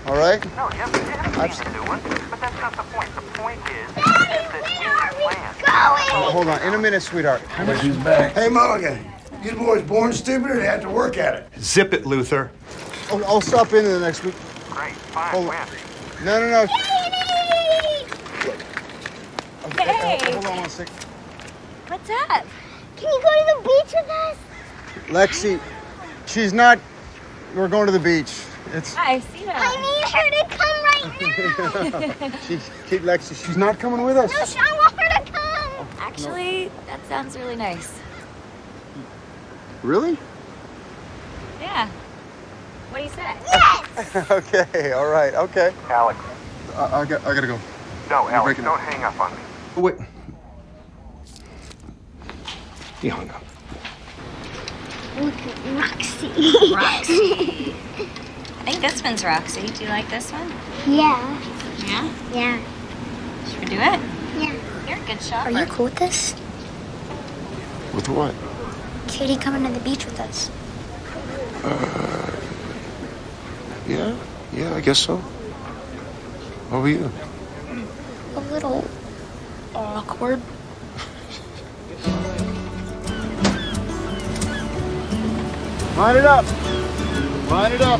all right? No, you haven't seen a new one, but that's not the point. The point is that we plan. Oh, hold on, in a minute, sweetheart. Look who's back. Hey, Mulligan. You boys born stupid or you have to work at it? Zip it, Luther. I'll stop in the next week. Great, fine, Hold on. when? No. Hey. Hold on 1 second. What's up? Can you go to the beach with us? Lexi, she's not. We're going to the beach. It's. I see that. I need her to come right now. Lexi, she's not coming with us. No, I want her to come. Actually, that sounds really nice. Really? Yeah. What do you say? Yes. Okay. All right. Okay. Alex. I gotta go. No, Alex, breaking don't hang up on me. Oh, wait. He hung up. Look at Roxy. Roxy. I think this one's Roxy. Do you like this one? Yeah. Yeah? Yeah. Should we do it? Yeah. You're a good shopper. Are you cool with this? With what? Katie coming to the beach with us. Yeah, I guess so. How are you? A little awkward. Line it up. Line it up.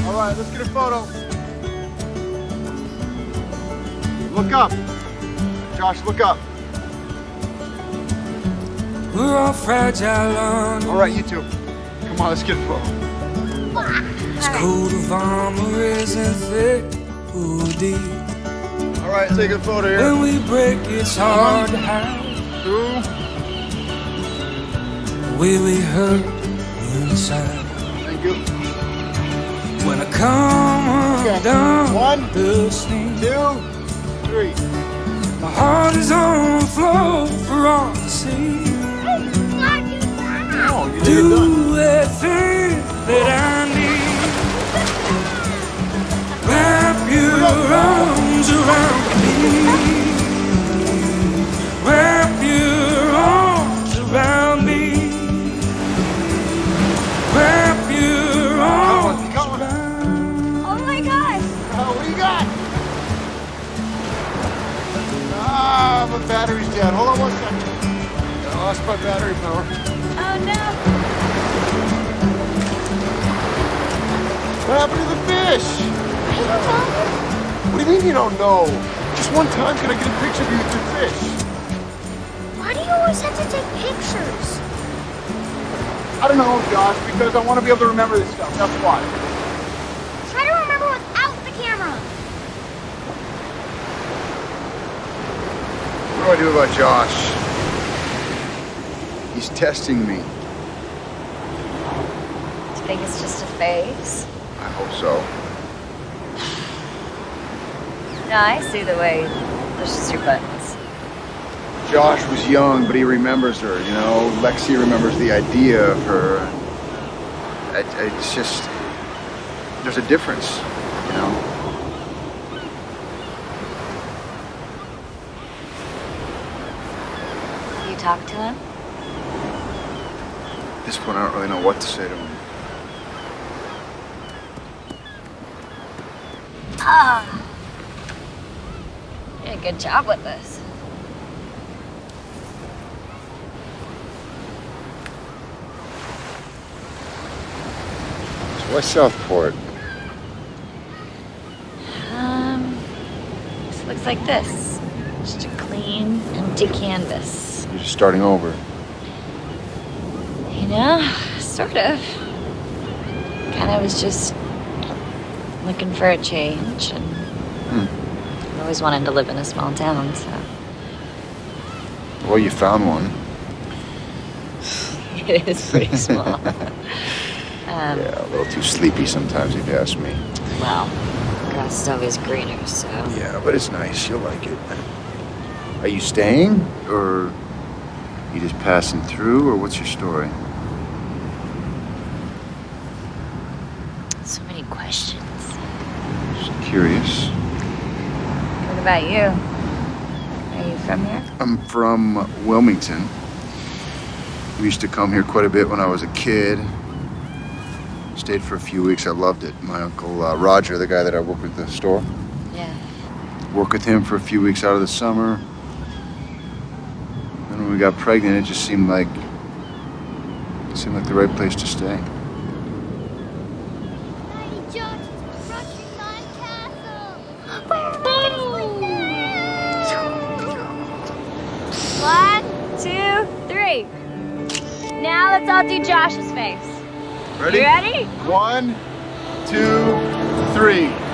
All right, let's get a photo. Look up. Josh, look up. We're all fragile on. All right, you two. Come on, let's get a photo. This coat of armor isn't thick or deep. All right, take a photo here. When we break, it's hard to hide. 2. The way we hurt inside. Thank you. When I come undone, 1, the scene. 2, 3. My heart is on the floor for all to see. Oh, you did Do done. everything that I need. Wrap your arms around me. Wrap your arms around me. Wrap your arms Come on. around. Oh my God. Oh, what do you got? Ah, my battery's dead. Hold on 1 second. I lost my battery power. Oh no. What happened to the fish? I don't know. What do you mean you don't know? Just one time can I get a picture of you with the fish? Why do you always have to take pictures? I don't know, Josh, because I want to be able to remember this stuff. That's why. Try to remember without the camera. What do I do about Josh? He's testing me. Do you think it's just a phase? I hope so. No, I see the way he pushes your buttons. Josh was young, but he remembers her, you know? Lexi remembers the idea of her. It's just... There's a difference, you know? You talk to him? At this point, I don't really know what to say to him. Ah. You did a good job with this. So why Southport? This looks like this. Just a clean, empty canvas. You're just starting over. You know, sort of. Kind of was just looking for a change, and I always wanted to live in a small town, so. Well, you found one. It is pretty small. Yeah, a little too sleepy sometimes, if you ask me. Well, grass is always greener, so. Yeah, but it's nice. You'll like it. Are you staying? Or you just passing through? Or what's your story? So many questions. Just curious. What about you? Are you from here? I'm from Wilmington. We used to come here quite a bit when I was a kid. Stayed for a few weeks. I loved it. My uncle Roger, the guy that I work with at the store. Yeah. Worked with him for a few weeks out of the summer. Then when we got pregnant, it just seemed like the right place to stay. Daddy Josh is crushing my castle. One, 2, 3. Now let's all do Josh's face. Ready? You ready? 1, 2, 3.